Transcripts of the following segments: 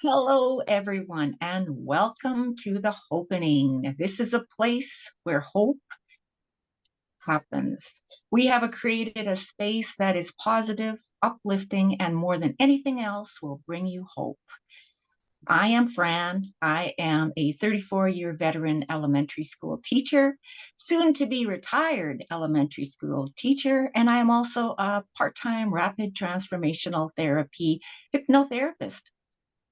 Hello, everyone, and welcome to the Hopenning. This is a place where hope happens. We have created a space that is positive, uplifting, and more than anything else will bring you hope. I am Fran. I am a 34-year veteran elementary school teacher, soon to be retired elementary school teacher, and I am also a part-time rapid transformational therapy hypnotherapist.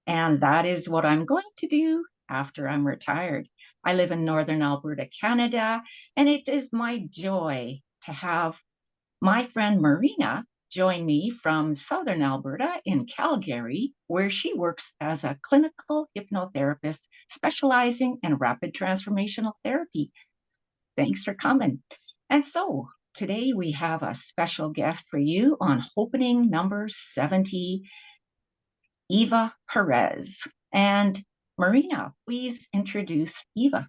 And that is what I'm going to do after I'm retired. I live in Northern Alberta, Canada, and it is my joy to have my friend Marina join me from Southern Alberta in Calgary, where she works as a clinical hypnotherapist specializing in rapid transformational therapy. Thanks for coming. And so today we have a special guest for you on opening number 70, Iva Perez. And Marina, please introduce Iva.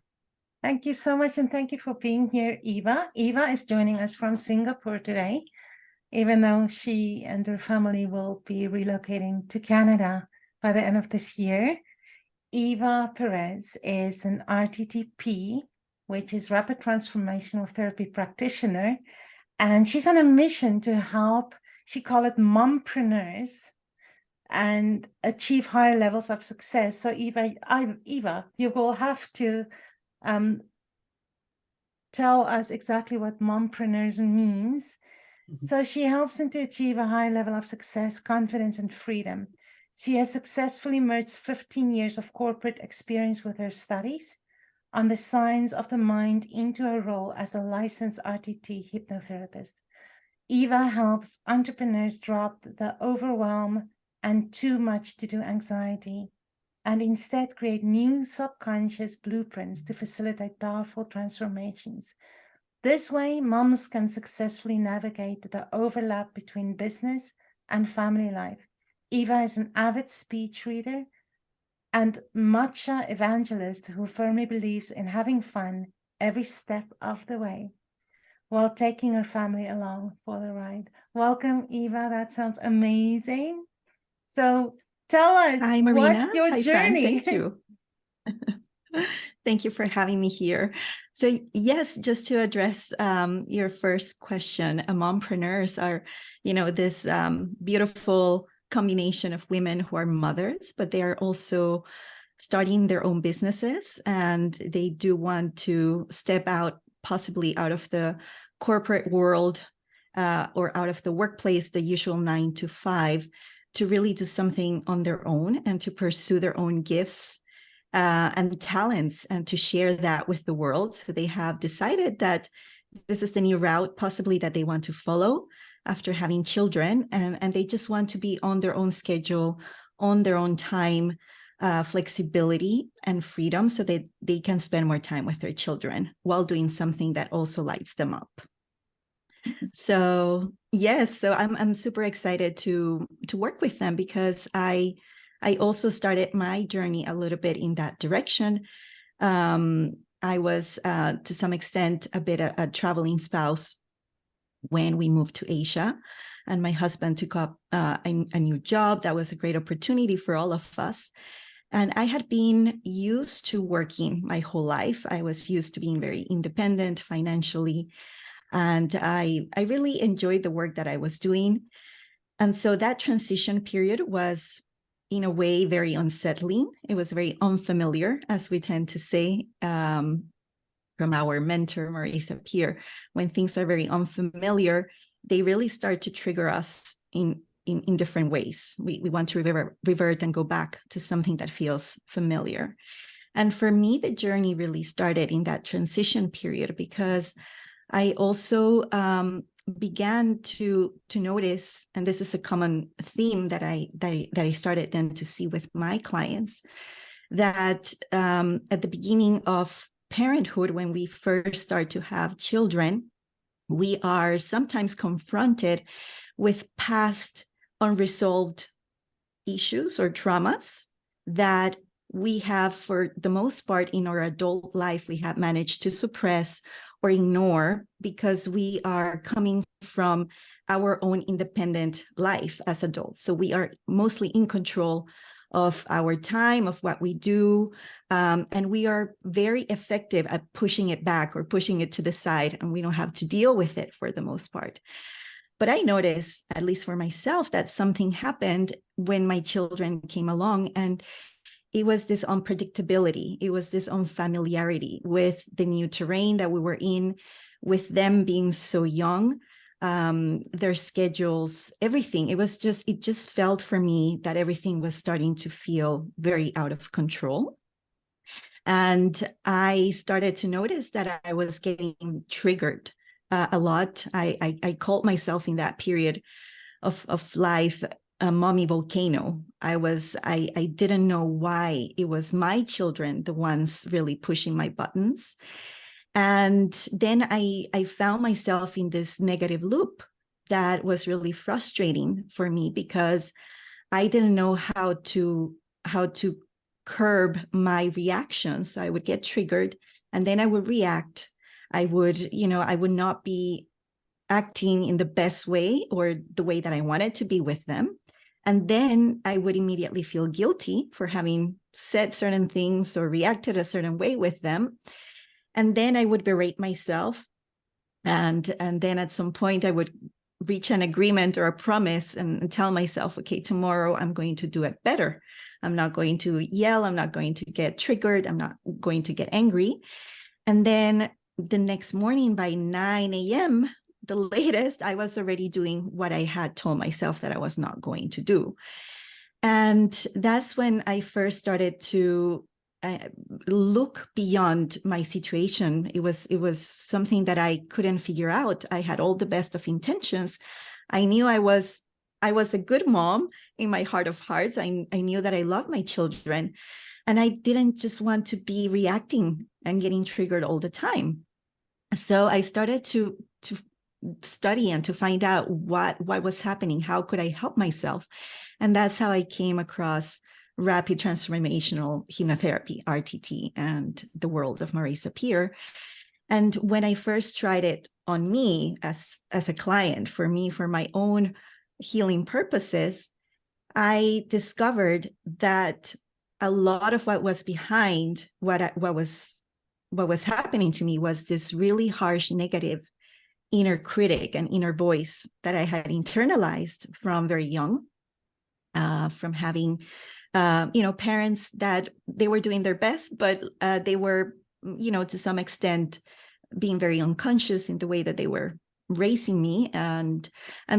Thank you so much, and thank you for being here, Eva. Eva is joining us from Singapore today, even though she and her family will be relocating to Canada by the end of this year. Iva Perez is an RTTP, which is Rapid Transformational Therapy Practitioner, and she's on a mission to help, she call it mompreneurs, and achieve higher levels of success. So Eva, you will have to tell us exactly what mompreneurs means. So she helps them to achieve a high level of success, confidence, and freedom. She has successfully merged 15 years of corporate experience with her studies on the science of the mind into her role as a licensed RTT hypnotherapist. Eva helps entrepreneurs drop the overwhelm and too much to do anxiety, and instead create new subconscious blueprints to facilitate powerful transformations. This way, moms can successfully navigate the overlap between business and family life. Eva is an avid speech reader and matcha evangelist who firmly believes in having fun every step of the way while taking her family along for the ride. Welcome, Eva. That sounds amazing. So tell us, Hi, Marina. what's your Hi, journey? Fran. Thank you. Thank you for having me here. So yes, just to address your first question, mompreneurs are, this beautiful combination of women who are mothers, but they are also starting their own businesses, and they do want to step out, possibly out of the corporate world or out of the workplace, the usual 9 to 5, to really do something on their own and to pursue their own gifts and talents and to share that with the world. So they have decided that this is the new route possibly that they want to follow after having children, and they just want to be on their own schedule, on their own time, flexibility and freedom, so that they can spend more time with their children while doing something that also lights them up. So yes, so I'm super excited to work with them, because I also started my journey a little bit in that direction. I was to some extent a bit a traveling spouse when we moved to Asia, and my husband took up a new job. That was a great opportunity for all of us. And I had been used to working my whole life. I was used to being very independent financially, and I really enjoyed the work that I was doing. And so that transition period was, in a way, very unsettling. It was very unfamiliar, as we tend to say from our mentor, Marisa Peer. When things are very unfamiliar, they really start to trigger us in different ways. We want to revert and go back to something that feels familiar. And for me, the journey really started in that transition period, because I also began to notice, and this is a common theme that I started then to see with my clients, that at the beginning of parenthood, when we first start to have children, we are sometimes confronted with past unresolved issues or traumas that we have, for the most part in our adult life, we have managed to suppress or ignore, because we are coming from our own independent life as adults. So we are mostly in control of our time, of what we do. And we are very effective at pushing it back or pushing it to the side, and we don't have to deal with it for the most part. But I noticed, at least for myself, that something happened when my children came along, and it was this unpredictability. It was this unfamiliarity with the new terrain that we were in, with them being so young, their schedules, everything. It just felt for me that everything was starting to feel very out of control. And I started to notice that I was getting triggered a lot. I called myself in that period of life a mommy volcano. I didn't know why it was my children, the ones really pushing my buttons. And then I found myself in this negative loop that was really frustrating for me, because I didn't know how to curb my reactions. So I would get triggered, and then I would react. I would not be acting in the best way or the way that I wanted to be with them. And then I would immediately feel guilty for having said certain things or reacted a certain way with them. And then I would berate myself. And then at some point I would reach an agreement or a promise and tell myself, okay, tomorrow I'm going to do it better. I'm not going to yell. I'm not going to get triggered. I'm not going to get angry. And then the next morning by 9 a.m., the latest, I was already doing what I had told myself that I was not going to do. And that's when I first started to look beyond my situation. It was something that I couldn't figure out. I had all the best of intentions. I knew I was a good mom in my heart of hearts. I knew that I loved my children, and I didn't just want to be reacting and getting triggered all the time. So I started to study and to find out what was happening. How could I help myself? And that's how I came across rapid transformational hypnotherapy, RTT, and the world of Marisa Peer. And when I first tried it on me as a client, for my own healing purposes, I discovered that a lot of what was behind what was happening to me was this really harsh, negative inner critic and inner voice that I had internalized from very young, from having parents that they were doing their best, but they were, to some extent being very unconscious in the way that they were raising me. And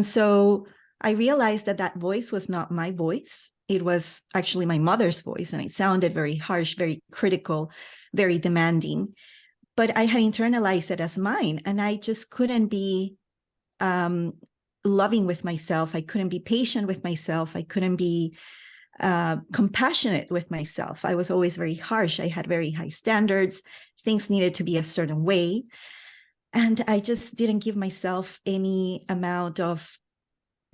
so I realized that voice was not my voice. It was actually my mother's voice, and it sounded very harsh, very critical, very demanding. But I had internalized it as mine, and I just couldn't be loving with myself. I couldn't be patient with myself. I couldn't be compassionate with myself. I was always very harsh. I had very high standards. Things needed to be a certain way. And I just didn't give myself any amount of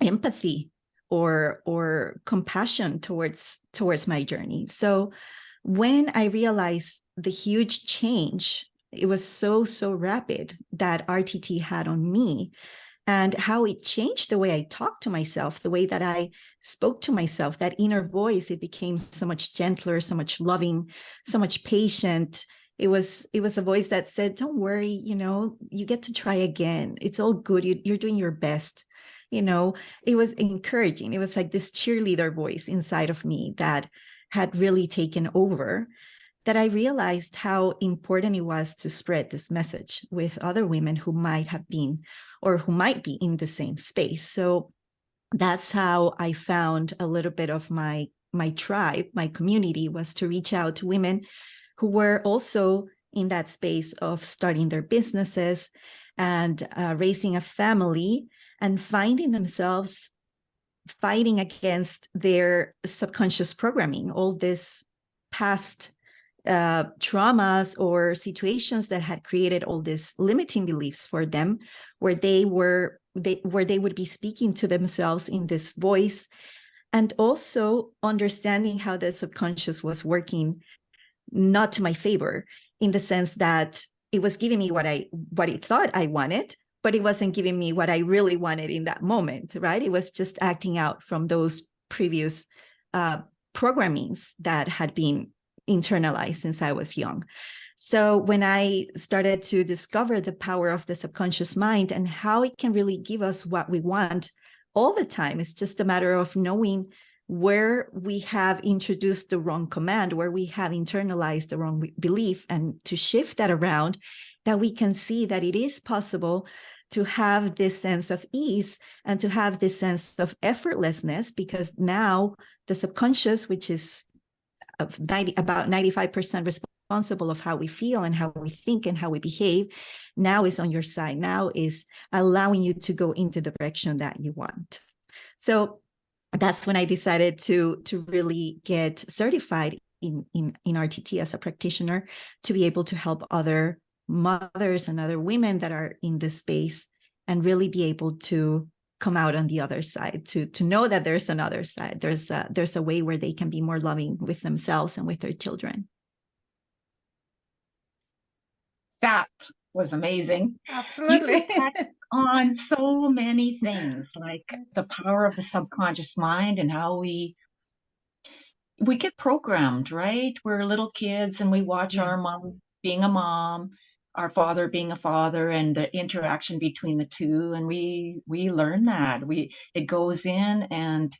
empathy or compassion towards my journey. So when I realized the huge change, it was so rapid that RTT had on me, and how it changed the way I talked to myself, the way that I spoke to myself, that inner voice, it became so much gentler, so much loving, so much patient. It was a voice that said, don't worry, you get to try again. It's all good. You're doing your best. It was encouraging. It was like this cheerleader voice inside of me that had really taken over, that I realized how important it was to spread this message with other women who might have been or who might be in the same space. So that's how I found a little bit of my tribe, my community, was to reach out to women who were also in that space of starting their businesses and raising a family, and finding themselves fighting against their subconscious programming, all this past traumas or situations that had created all these limiting beliefs for them, where they would be speaking to themselves in this voice, and also understanding how the subconscious was working not to my favor, in the sense that it was giving me what it thought I wanted, but it wasn't giving me what I really wanted in that moment, right? It was just acting out from those previous programmings that had been internalized since I was young. So when I started to discover the power of the subconscious mind and how it can really give us what we want all the time, it's just a matter of knowing where we have introduced the wrong command, where we have internalized the wrong belief, and to shift that around, that we can see that it is possible to have this sense of ease and to have this sense of effortlessness, because now the subconscious, which is about 95% responsible of how we feel and how we think and how we behave, now is on your side, now is allowing you to go into the direction that you want. So that's when I decided to really get certified in RTT as a practitioner, to be able to help other mothers and other women that are in this space, and really be able to come out on the other side, to know that there's another side. There's a way where they can be more loving with themselves and with their children. That was amazing. Absolutely. You touched on so many things, like the power of the subconscious mind and how we get programmed, right? We're little kids and we watch our mom being a mom, our father being a father, and the interaction between the two, and we learn that. It goes in, and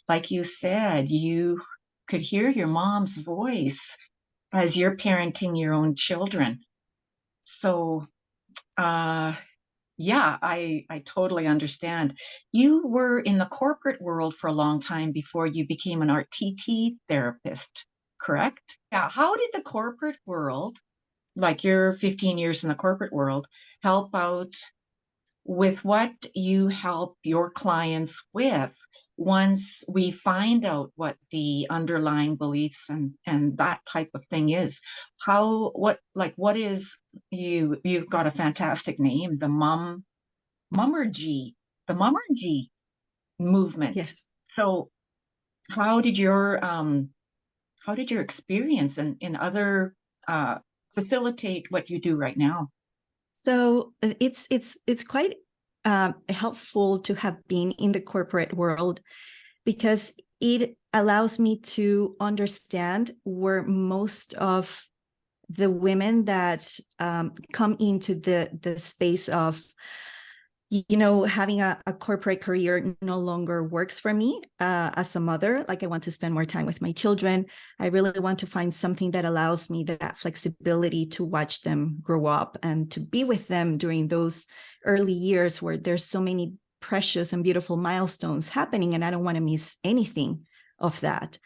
like you said, you could hear your mom's voice as you're parenting your own children. So yeah, I totally understand. You were in the corporate world for a long time before you became an RTT therapist, correct? Yeah. How did the corporate world, like your 15 years in the corporate world, help out with what you help your clients with once we find out what the underlying beliefs and that type of thing is? What is, you've got a fantastic name, the mummergy the mummergy movement. Yes. So how did your experience in other facilitate what you do right now? So it's quite helpful to have been in the corporate world, because it allows me to understand where most of the women that come into the space of, having a corporate career no longer works for me as a mother. Like, I want to spend more time with my children. I really want to find something that allows me that flexibility to watch them grow up and to be with them during those early years where there's so many precious and beautiful milestones happening, and I don't want to miss anything of that.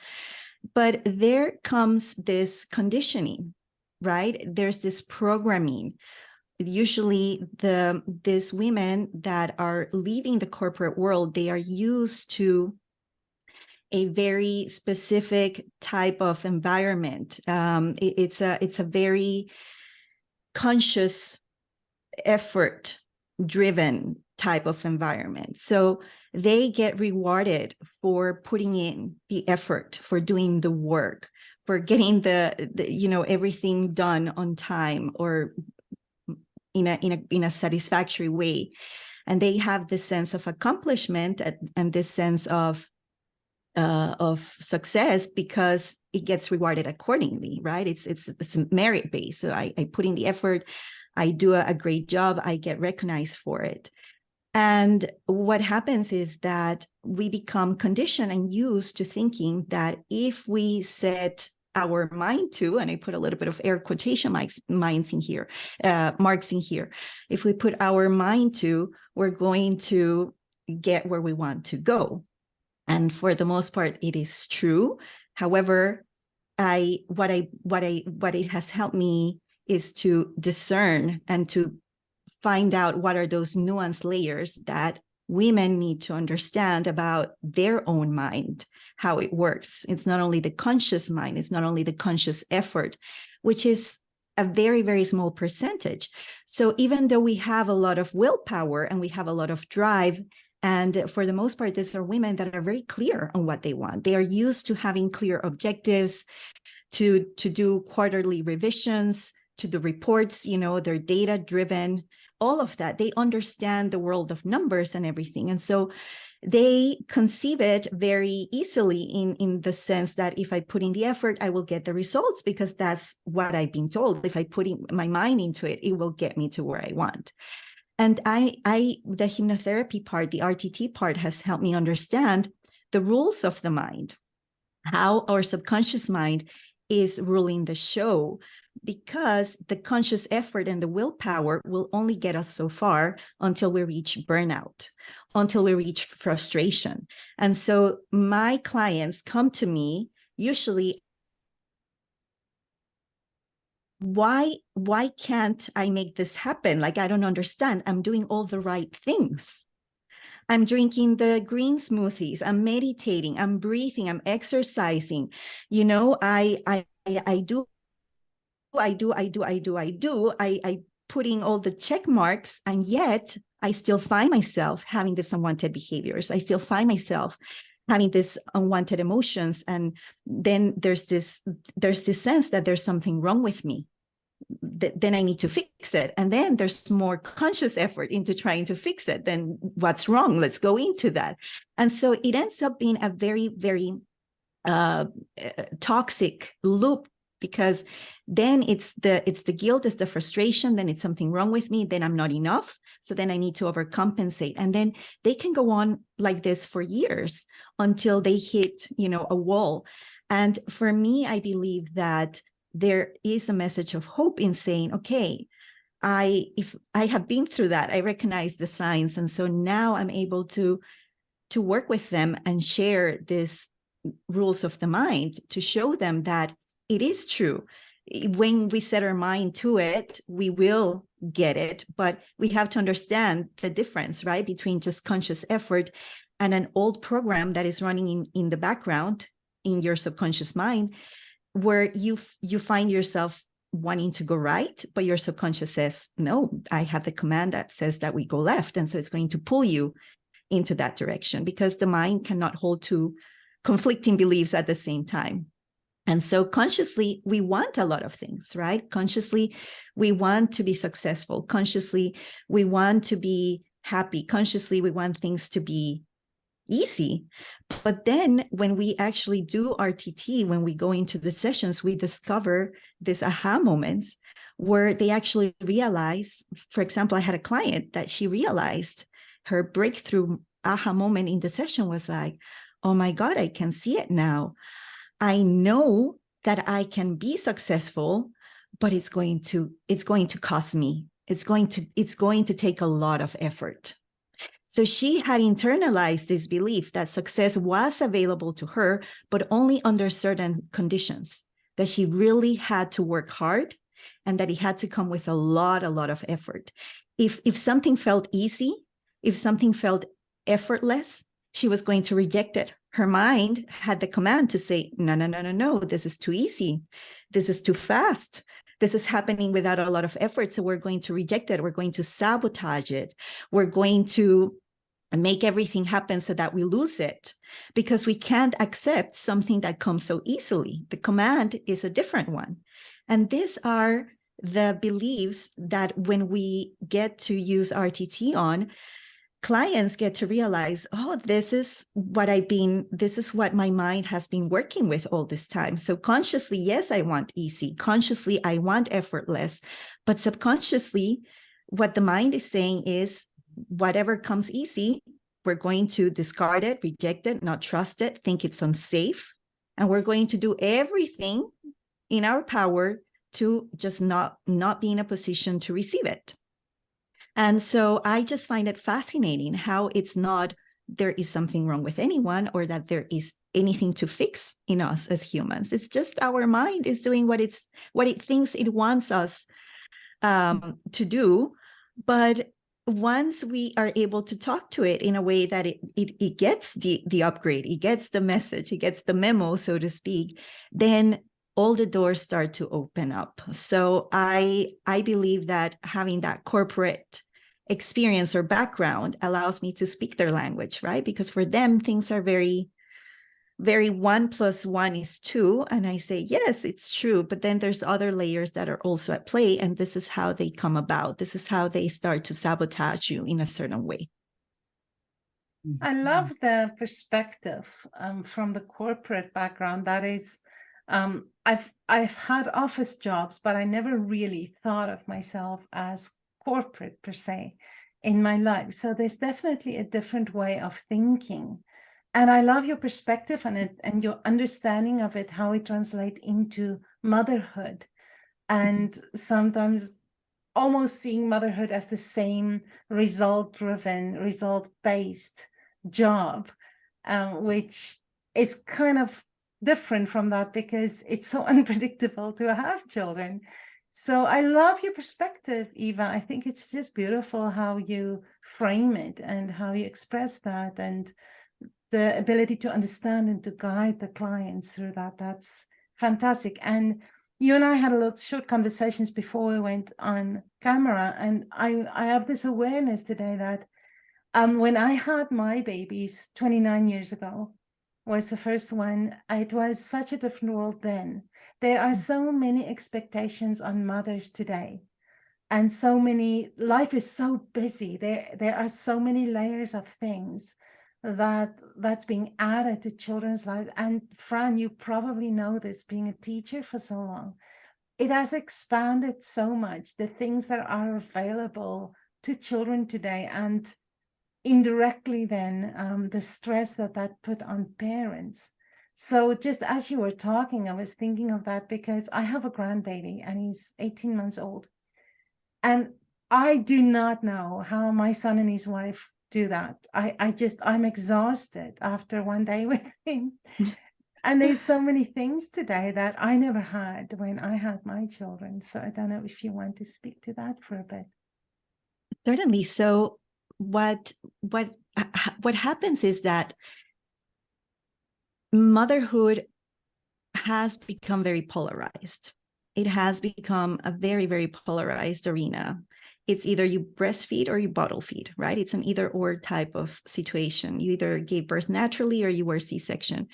But there comes this conditioning, right? There's this programming. Usually these women that are leaving the corporate world, they are used to a very specific type of environment. It's a very conscious, effort driven type of environment. So they get rewarded for putting in the effort, for doing the work, for getting the everything done on time, or in a satisfactory way. And they have this sense of accomplishment and this sense of success, because it gets rewarded accordingly, right? It's merit based. So I put in the effort, I do a great job, I get recognized for it. And what happens is that we become conditioned and used to thinking that if we set our mind to, and I put a little bit of air quotation marks in here, if we put our mind to, we're going to get where we want to go. And for the most part, it is true. However, what it has helped me is to discern and to find out what are those nuanced layers that women need to understand about their own mind, how it works. It's not only the conscious mind, it's not only the conscious effort, which is a very, very small percentage. So even though we have a lot of willpower and we have a lot of drive, and for the most part, these are women that are very clear on what they want. They are used to having clear objectives, to do quarterly revisions, to the reports, they're data driven, all of that. They understand the world of numbers and everything. And so they conceive it very easily in the sense that if I put in the effort, I will get the results, because that's what I've been told. If I put in my mind into it, it will get me to where I want. And the hypnotherapy part, the RTT part, has helped me understand the rules of the mind, how our subconscious mind is ruling the show, because the conscious effort and the willpower will only get us so far until we reach burnout, until we reach frustration. And so my clients come to me usually, why can't I make this happen? Like, I don't understand. I'm doing all the right things. I'm drinking the green smoothies, I'm meditating, I'm breathing, I'm exercising. You know, I putting all the check marks, and yet I still find myself having this unwanted behaviors. I still find myself having this unwanted emotions. And then there's this sense that there's something wrong with me. Then I need to fix it. And then there's more conscious effort into trying to fix it. Then what's wrong? Let's go into that. And so it ends up being a very, very toxic loop, because then it's the guilt, it's the frustration, then it's something wrong with me, then I'm not enough. So then I need to overcompensate. And then they can go on like this for years until they hit, a wall. And for me, I believe that there is a message of hope in saying, okay, if I have been through that, I recognize the signs. And so now I'm able to work with them and share these rules of the mind to show them that it is true. When we set our mind to it, we will get it, but we have to understand the difference, right, between just conscious effort and an old program that is running in the background in your subconscious mind, where you find yourself wanting to go right, but your subconscious says, no, I have the command that says that we go left. And so it's going to pull you into that direction, because the mind cannot hold two conflicting beliefs at the same time. And so consciously, we want a lot of things, right? Consciously, we want to be successful. Consciously, we want to be happy. Consciously, we want things to be easy. But then when we actually do RTT, when we go into the sessions, we discover these aha moments where they actually realize, for example, I had a client that she realized her breakthrough aha moment in the session was like, oh my God, I can see it now. I know that I can be successful, but it's going to cost me. It's going to take a lot of effort. So she had internalized this belief that success was available to her, but only under certain conditions, that she really had to work hard and that it had to come with a lot of effort. If something felt easy, if something felt effortless, she was going to reject it. Her mind had the command to say, no, this is too easy. This is too fast. This is happening without a lot of effort. So we're going to reject it. We're going to sabotage it. We're going to make everything happen so that we lose it, because we can't accept something that comes so easily. The command is a different one. And these are the beliefs that when we get to use RTT on, clients get to realize, oh, this is what my mind has been working with all this time. So consciously, yes, I want easy. Consciously, I want effortless. But subconsciously, what the mind is saying is, whatever comes easy, we're going to discard it, reject it, not trust it, think it's unsafe. And we're going to do everything in our power to just not be in a position to receive it. And so I just find it fascinating how it's not there is something wrong with anyone or that there is anything to fix in us as humans. It's just our mind is doing what it thinks it wants us to do. But once we are able to talk to it in a way that it gets the upgrade, it gets the message, it gets the memo, so to speak, then all the doors start to open up. So I believe that having that corporate experience or background allows me to speak their language, right? Because for them, things are very, very 1 + 1 is 2. And I say, yes, it's true. But then there's other layers that are also at play. And this is how they come about. This is how they start to sabotage you in a certain way. I love the perspective from the corporate background. That is, I've had office jobs, but I never really thought of myself as corporate per se in my life. So there's definitely a different way of thinking. And I love your perspective on it and your understanding of it, how it translates into motherhood. And sometimes almost seeing motherhood as the same result-driven, result-based job, which is kind of different from that because it's so unpredictable to have children. So I love your perspective, Eva. I think it's just beautiful how you frame it and how you express that, and the ability to understand and to guide the clients through that. That's fantastic. And you and I had a lot short conversations before we went on camera, and I have this awareness today that when I had my babies 29 years ago, was the first one, it was such a different world then. There are so many expectations on mothers today, and so many, life is so busy. There are so many layers of things that's being added to children's lives. And Fran, you probably know this, being a teacher for so long, it has expanded so much, the things that are available to children today, and indirectly then the stress that put on parents. So just as you were talking, I was thinking of that because I have a grandbaby and he's 18 months old. And I do not know how my son and his wife do that. I'm exhausted after one day with him. And there's so many things today that I never had when I had my children. So I don't know if you want to speak to that for a bit. Certainly. So what happens is that motherhood has become very polarized. It has become a very, very polarized arena. It's either you breastfeed or you bottle feed, right? It's an either or type of situation. You either gave birth naturally or you were C-section.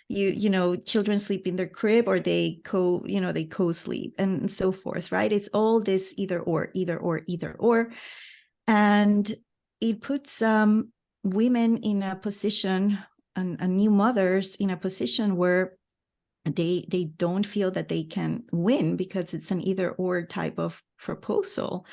You know, children sleep in their crib or they co-sleep and so forth, right? It's all this either or, either or, either or. And it puts women in a position, and new mothers in a position where they don't feel that they can win because it's an either or type of proposal.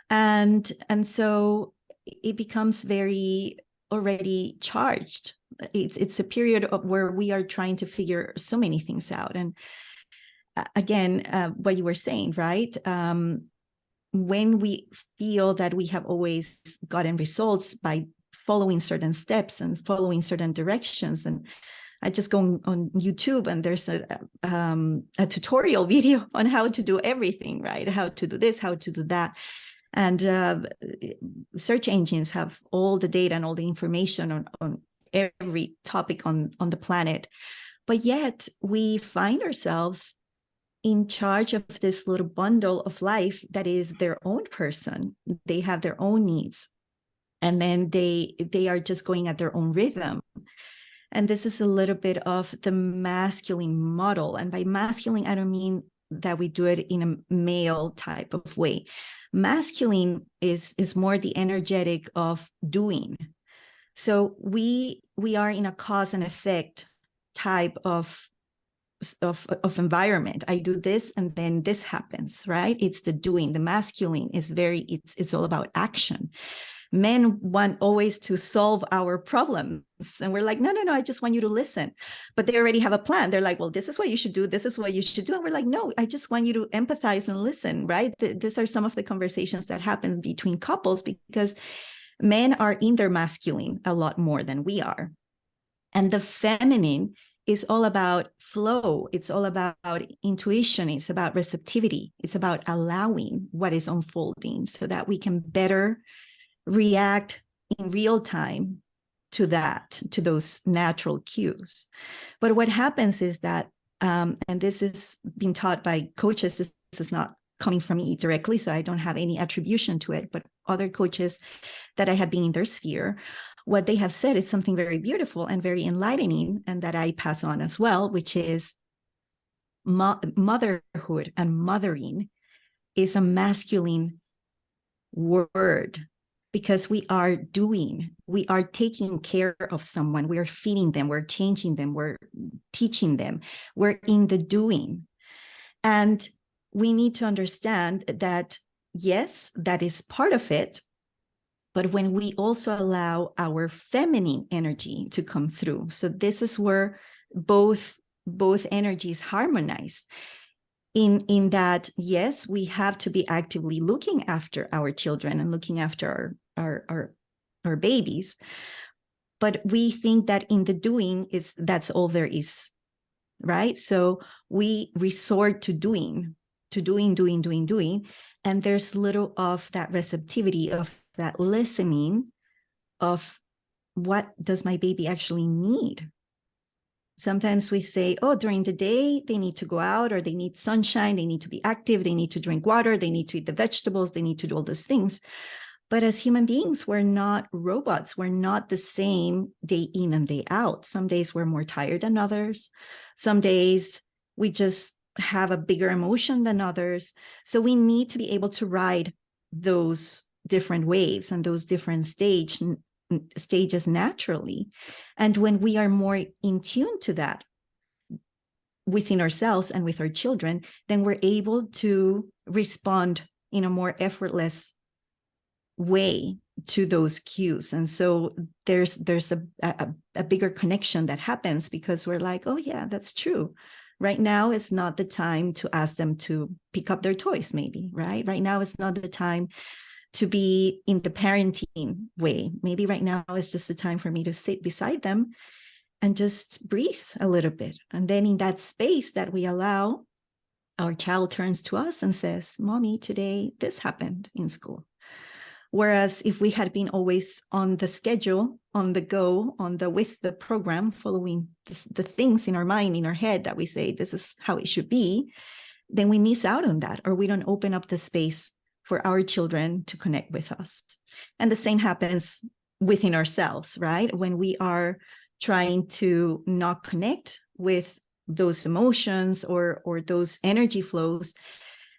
And so it becomes very already charged. It's a period of where we are trying to figure so many things out. And again, what you were saying, right? When we feel that we have always gotten results by following certain steps and following certain directions, and I just go on YouTube and there's a tutorial video on how to do everything, right? How to do this, how to do that. And search engines have all the data and all the information on every topic on the planet. But yet we find ourselves in charge of this little bundle of life that is their own person. They have their own needs. And then they are just going at their own rhythm. And this is a little bit of the masculine model. And by masculine, I don't mean that we do it in a male type of way. Masculine is more the energetic of doing. So we are in a cause and effect type of environment. I do this and then this happens, right? It's the doing. The masculine is it's all about action. Men want always to solve our problems. And we're like, no, I just want you to listen. But they already have a plan. They're like, well, this is what you should do. This is what you should do. And we're like, no, I just want you to empathize and listen, right? These are some of the conversations that happen between couples because men are in their masculine a lot more than we are. And the feminine is all about flow. It's all about intuition. It's about receptivity. It's about allowing what is unfolding so that we can better react in real time to those natural cues. But what happens is that, and this is being taught by coaches, this is not coming from me directly, so I don't have any attribution to it, but other coaches that I have been in their sphere, what they have said is something very beautiful and very enlightening, and that I pass on as well, which is motherhood and mothering is a masculine word. because we are doing, we are taking care of someone, we are feeding them, we're changing them, we're teaching them, we're in the doing. And we need to understand that, yes, that is part of it. But when we also allow our feminine energy to come through, so this is where both energies harmonize. In that, yes, we have to be actively looking after our children and looking after our babies, but we think that in the doing that's all there is, right? So we resort to doing, and there's little of that receptivity, of that listening, of what does my baby actually need. Sometimes we say, oh, during the day, they need to go out, or they need sunshine, they need to be active, they need to drink water, they need to eat the vegetables, they need to do all those things. But as human beings, we're not robots. We're not the same day in and day out. Some days we're more tired than others. Some days we just have a bigger emotion than others. So we need to be able to ride those different waves and those different stages naturally. And when we are more in tune to that within ourselves and with our children, then we're able to respond in a more effortless way to those cues. And so there's a bigger connection that happens, because we're like, oh yeah, that's true. Right now is not the time to ask them to pick up their toys, maybe, right? Right now is not the time to be in the parenting way. Maybe right now is just the time for me to sit beside them and just breathe a little bit. And then in that space that we allow, our child turns to us and says, Mommy, today this happened in school. Whereas if we had been always on the schedule, on the go, with the program, following the things in our mind, in our head that we say, this is how it should be, then we miss out on that, or we don't open up the space for our children to connect with us. And the same happens within ourselves, right? When we are trying to not connect with those emotions or those energy flows,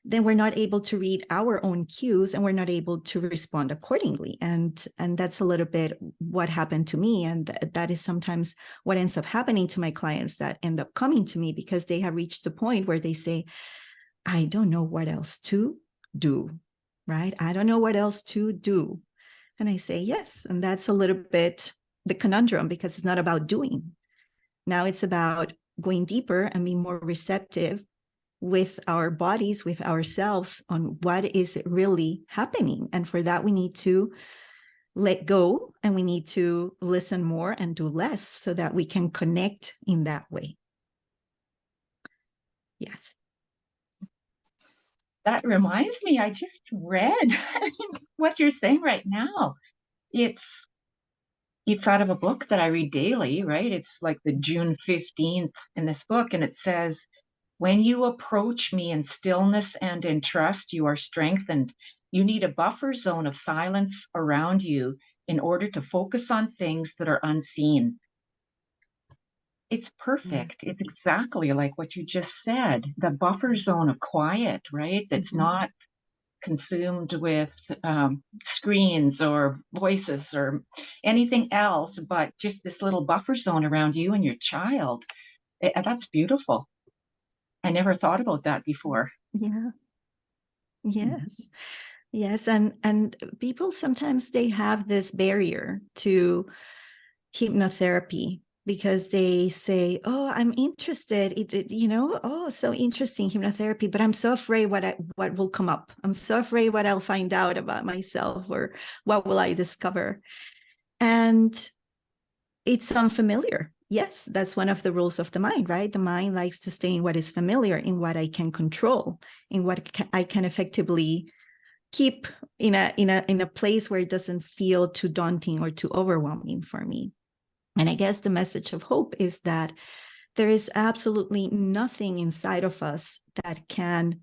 then we're not able to read our own cues, and we're not able to respond accordingly. And that's a little bit what happened to me. And that is sometimes what ends up happening to my clients that end up coming to me, because they have reached the point where they say, I don't know what else to do, right? I don't know what else to do. And I say, yes. And that's a little bit the conundrum, because it's not about doing. Now it's about going deeper and being more receptive with our bodies, with ourselves, on what is really happening. And for that, we need to let go, and we need to listen more and do less, so that we can connect in that way. Yes. That reminds me, I just read what you're saying right now. It's out of a book that I read daily, right? It's like the June 15th in this book, and it says, when you approach me in stillness and in trust, you are strengthened. You need a buffer zone of silence around you in order to focus on things that are unseen. It's perfect. It's exactly like what you just said, the buffer zone of quiet, right? That's not consumed with screens or voices or anything else, but just this little buffer zone around you and your child. That's beautiful. I never thought about that before. Yeah. Yes. Yes. And people sometimes, they have this barrier to hypnotherapy, because they say, oh, I'm interested, oh, so interesting, hypnotherapy, but I'm so afraid what will come up. I'm so afraid what I'll find out about myself, or what will I discover. And it's unfamiliar. Yes, that's one of the rules of the mind, right? The mind likes to stay in what is familiar, in what I can control, in what I can effectively keep in a place where it doesn't feel too daunting or too overwhelming for me. And I guess the message of hope is that there is absolutely nothing inside of us that can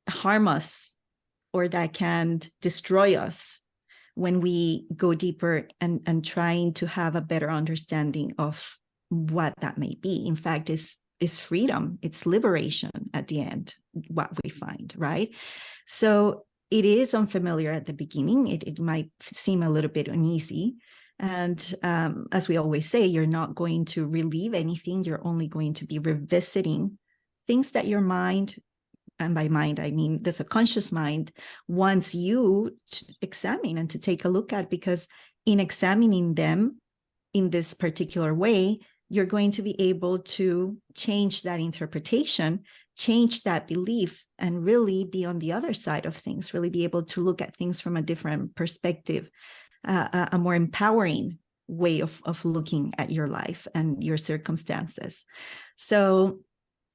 harm us, or that can destroy us, when we go deeper and trying to have a better understanding of what that may be. In fact, is freedom, it's liberation at the end, what we find, right? So it is unfamiliar at the beginning. It might seem a little bit uneasy. And as we always say, you're not going to relieve anything. You're only going to be revisiting things that your mind, and by mind, I mean the subconscious mind, wants you to examine and to take a look at, because in examining them in this particular way, you're going to be able to change that interpretation, change that belief, and really be on the other side of things, really be able to look at things from a different perspective, a more empowering way of looking at your life and your circumstances. So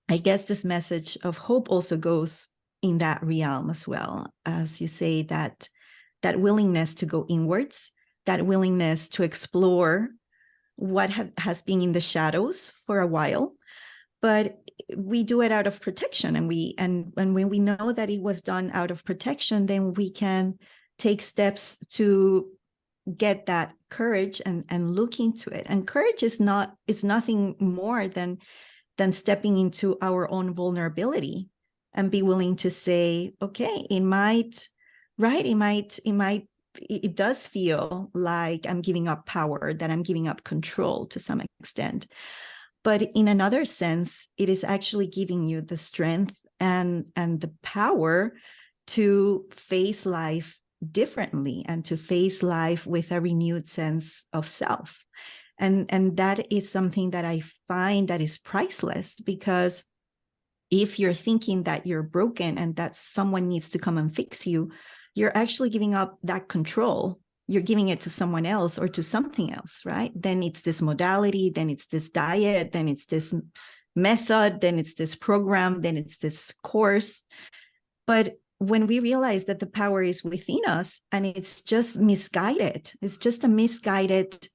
I guess this message of hope also goes in that realm as well. As you say, that willingness to go inwards, that willingness to explore what has been in the shadows for a while, but we do it out of protection. And when we know that it was done out of protection, then we can take steps to get that courage and look into it. And courage is nothing more than stepping into our own vulnerability and be willing to say, okay, it does feel like I'm giving up power, that I'm giving up control to some extent. But in another sense, it is actually giving you the strength and the power to face life differently and to face life with a renewed sense of self. And that is something that I find that is priceless, because if you're thinking that you're broken and that someone needs to come and fix you, you're actually giving up that control. You're giving it to someone else or to something else, right? Then it's this modality, then it's this diet, then it's this method, then it's this program, then it's this course. But when we realize that the power is within us and it's just misguided, it's just a misguided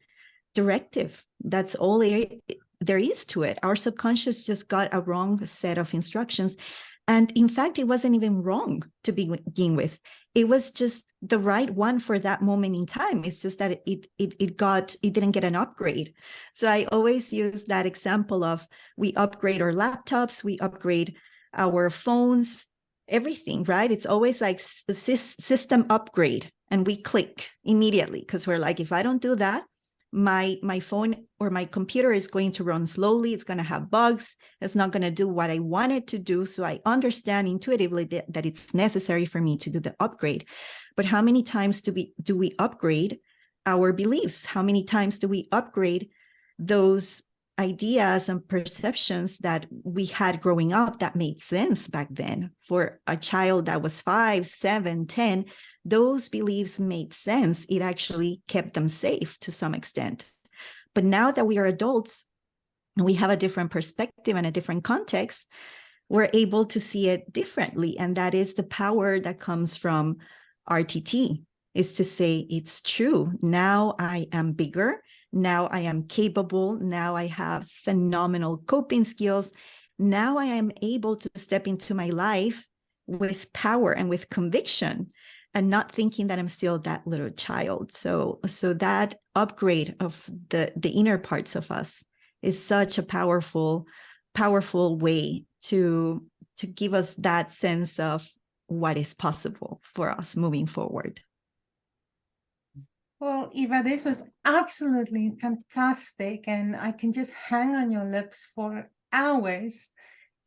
directive. That's all there is to it. Our subconscious just got a wrong set of instructions. And in fact, it wasn't even wrong to begin with. It was just the right one for that moment in time. It's just that it didn't get an upgrade. So I always use that example of, we upgrade our laptops, we upgrade our phones, everything, right? It's always like the system upgrade, and we click immediately because we're like, if I don't do that, my phone or my computer is going to run slowly. It's going to have bugs. It's not going to do what I want it to do. So I understand intuitively that it's necessary for me to do the upgrade. But how many times do we upgrade our beliefs? How many times do we upgrade those ideas and perceptions that we had growing up that made sense back then? For a child that was 5, 7, 10, those beliefs made sense. It actually kept them safe to some extent. But now that we are adults and we have a different perspective and a different context, we're able to see it differently. And that is the power that comes from RTT, is to say, it's true. Now I am bigger. Now I am capable. Now I have phenomenal coping skills. Now I am able to step into my life with power and with conviction, and not thinking that I'm still that little child. So that upgrade of the inner parts of us is such a powerful way to give us that sense of what is possible for us moving forward. Well, Iva, this was absolutely fantastic, and I can just hang on your lips for hours.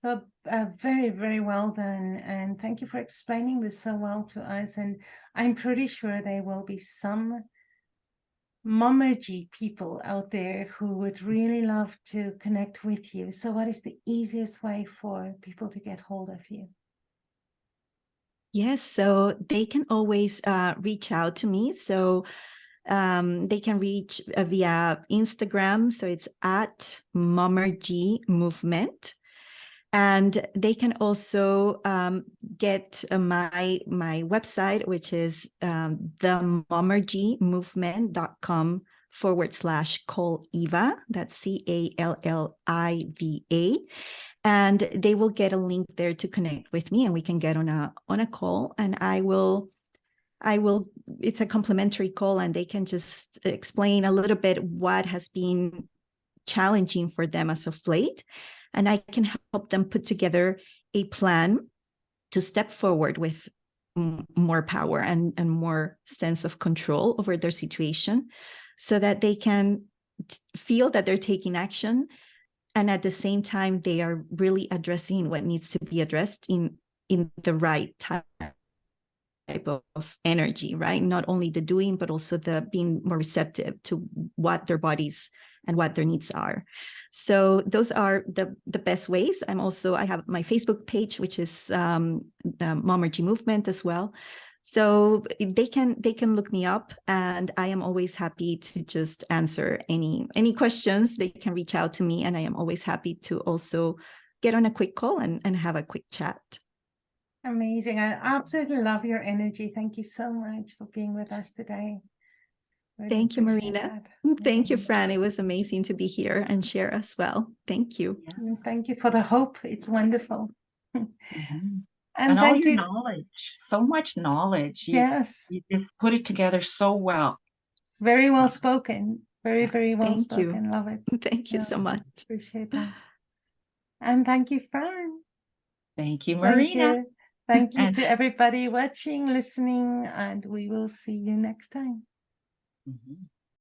So very, very well done. And thank you for explaining this so well to us. And I'm pretty sure there will be some Mommergy people out there who would really love to connect with you. So what is the easiest way for people to get hold of you? Yes, so they can always reach out to me. So they can reach via Instagram. So it's at Mommergy Movement. And they can also get my website, which is themommergymovement.com/call Iva. That's CALLIVA. And they will get a link there to connect with me, and we can get on a call. And I will. It's a complimentary call, and they can just explain a little bit what has been challenging for them as of late. And I can help them put together a plan to step forward with more power and more sense of control over their situation, so that they can feel that they're taking action, and at the same time they are really addressing what needs to be addressed in the right type of energy, right? Not only the doing, but also the being more receptive to what their bodies and what their needs are. So those are the best ways. I have my Facebook page, which is the Monnery movement as well. So they can look me up, and I am always happy to just answer any questions. They can reach out to me, and I am always happy to also get on a quick call and have a quick chat. Amazing. I absolutely love your energy. Thank you so much for being with us today. Really Thank you, appreciate Marina. that. Thank you, Fran. It was amazing to be here and share as well. Thank you. And thank you for the hope. It's wonderful. Mm-hmm. And all thank your you. knowledge, so much knowledge. Yes. You've put it together so well. Very well spoken. Very, very well Thank you. spoken. Love it. Thank you so much. Appreciate that. And thank you, Fran. Thank you, Marina. Thank you to everybody watching, listening, and we will see you next time. Mm-hmm.